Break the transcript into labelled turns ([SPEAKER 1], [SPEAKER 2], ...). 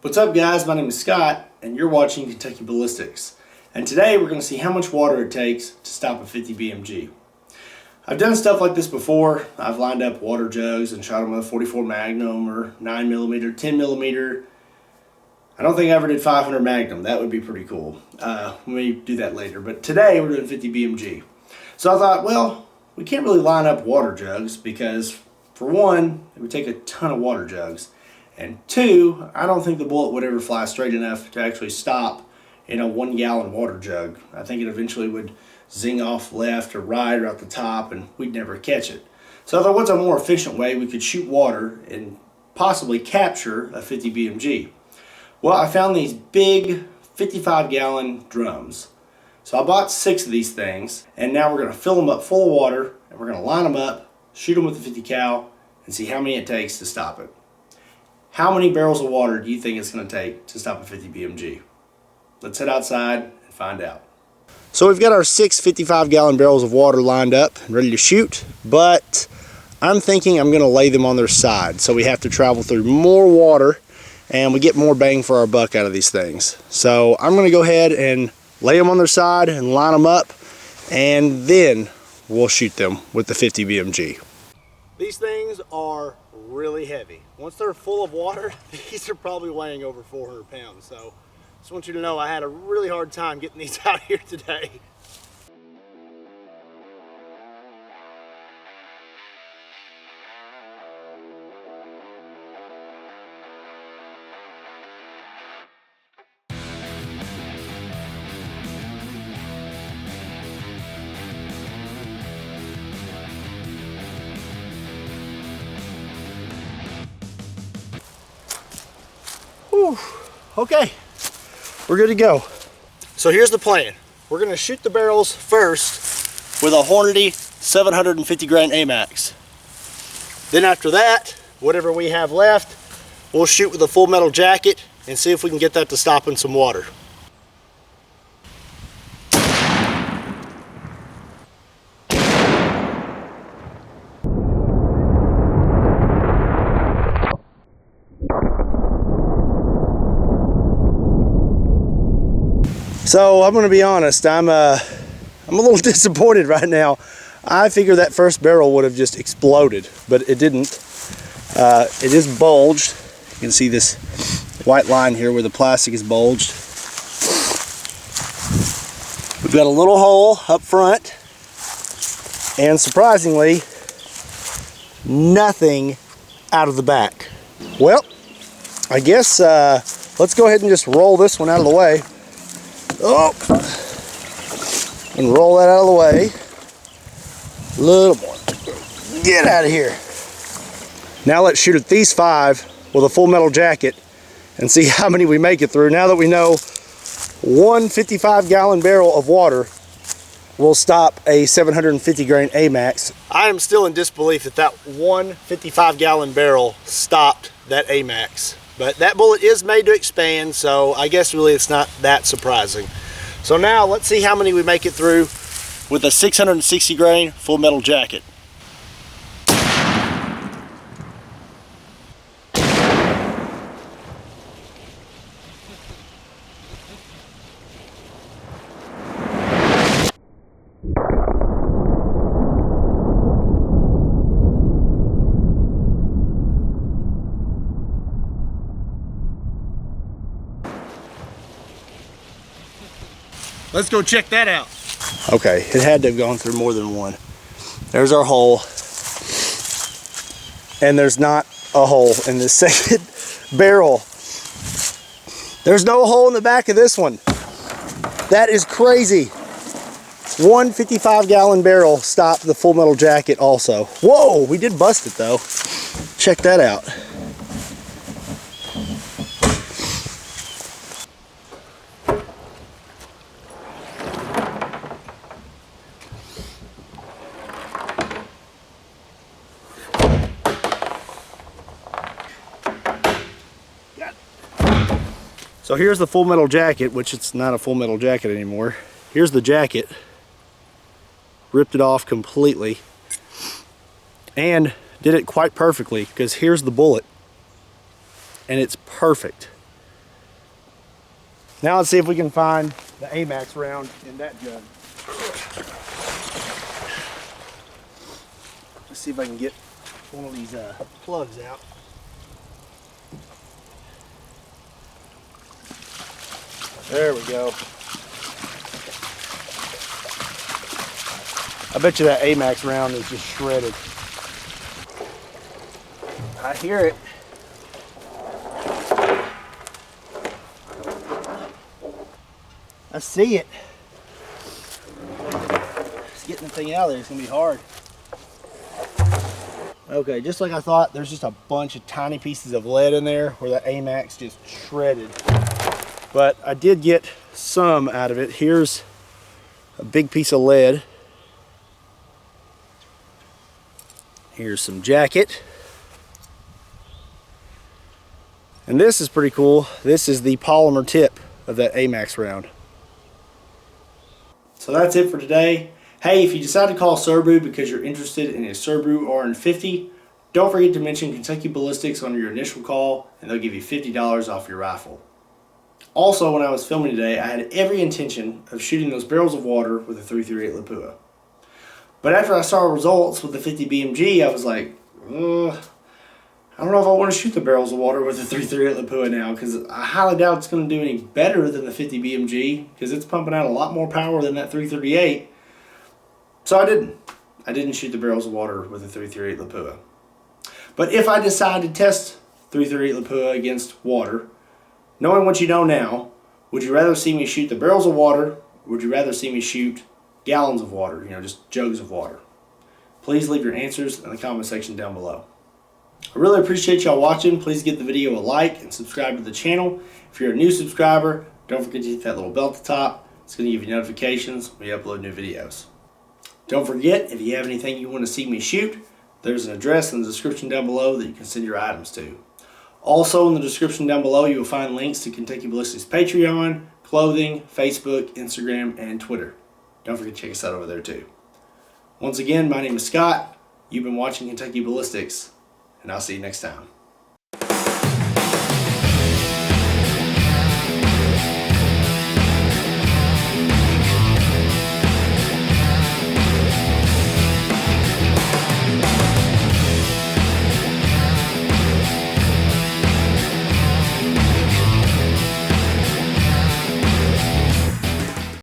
[SPEAKER 1] What's up guys, my name is Scott and you're watching Kentucky Ballistics, and today we're going to see how much water it takes to stop a 50 BMG. I've done stuff like this before. I've lined up water jugs and shot them with a 44 Magnum or 9mm, 10mm. I don't think I ever did 500 Magnum. That would be pretty cool. We may do that later, but today we're doing 50 BMG. So I thought, well, we can't really line up water jugs because for one, it would take a ton of water jugs. And two, I don't think the bullet would ever fly straight enough to actually stop in a 1 gallon water jug. I think it eventually would zing off left or right or out the top and we'd never catch it. So I thought, what's a more efficient way we could shoot water and possibly capture a 50 BMG? Well, I found these big 55-gallon drums. So I bought 6 of these things, and now we're going to fill them up full of water and we're going to line them up, shoot them with the 50 cal, and see how many it takes to stop it. How many barrels of water do you think it's going to take to stop a 50 BMG? Let's head outside and find out. So we've got our 6 55-gallon barrels of water lined up and ready to shoot, but I'm thinking I'm going to lay them on their side. So we have to travel through more water and we get more bang for our buck out of these things. So I'm going to go ahead and lay them on their side and line them up, and then we'll shoot them with the 50 BMG. These things are really heavy. Once they're full of water, these are probably weighing over 400 pounds. So just want you to know I had a really hard time getting these out here today. Whew. Okay, we're good to go. So here's the plan. We're going to shoot the barrels first with a Hornady 750 grain AMAX. Then after that, whatever we have left, we'll shoot with a full metal jacket and see if we can get that to stop in some water. So I'm going to be honest, I'm a little disappointed right now. I figured that first barrel would have just exploded, but it didn't. It is bulged. You can see this white line here where the plastic is bulged. We've got a little hole up front, and surprisingly, nothing out of the back. Well, I guess let's go ahead and just roll this one out of the way. Oh, and roll that out of the way. A little more. Get out of here. Now let's shoot at these 5 with a full metal jacket and see how many we make it through. Now that we know one 55-gallon barrel of water will stop a 750 grain AMAX. I am still in disbelief that that one 55-gallon barrel stopped that AMAX. But that bullet is made to expand, so I guess really it's not that surprising. So now let's see how many we make it through with a 660 grain full metal jacket. Let's go check that out. Okay, it had to have gone through more than one. There's our hole. And there's not a hole in this second barrel. There's no hole in the back of this one. That is crazy. One 55-gallon barrel stopped the full metal jacket also. Whoa, we did bust it though. Check that out. So here's the full metal jacket, which it's not a full metal jacket anymore. Here's the jacket. Ripped it off completely. And did it quite perfectly, because here's the bullet. And it's perfect. Now let's see if we can find the AMAX round in that jug. Let's see if I can get one of these plugs out. There we go. I bet you that AMAX round is just shredded. I hear it. I see it. Just getting the thing out of there, it's gonna be hard. Okay, just like I thought, there's just a bunch of tiny pieces of lead in there where that AMAX just shredded. But I did get some out of it. Here's a big piece of lead. Here's some jacket. And this is pretty cool. This is the polymer tip of that AMAX round. So that's it for today. Hey, if you decide to call Serbu because you're interested in a Serbu RN-50, don't forget to mention Kentucky Ballistics on your initial call and they'll give you $50 off your rifle. Also, when I was filming today, I had every intention of shooting those barrels of water with a .338 Lapua. But after I saw results with the 50 BMG, I was like, I don't know if I want to shoot the barrels of water with the .338 Lapua now, because I highly doubt it's going to do any better than the 50 BMG, because it's pumping out a lot more power than that .338. So I didn't shoot the barrels of water with the .338 Lapua. But if I decide to test .338 Lapua against water, knowing what you know now, would you rather see me shoot the barrels of water, or would you rather see me shoot gallons of water, just jugs of water? Please leave your answers in the comment section down below. I really appreciate y'all watching. Please give the video a like and subscribe to the channel. If you're a new subscriber, don't forget to hit that little bell at the top. It's going to give you notifications when we upload new videos. Don't forget, if you have anything you want to see me shoot, there's an address in the description down below that you can send your items to. Also in the description down below, you will find links to Kentucky Ballistics Patreon, clothing, Facebook, Instagram, and Twitter. Don't forget to check us out over there too. Once again, my name is Scott. You've been watching Kentucky Ballistics, and I'll see you next time.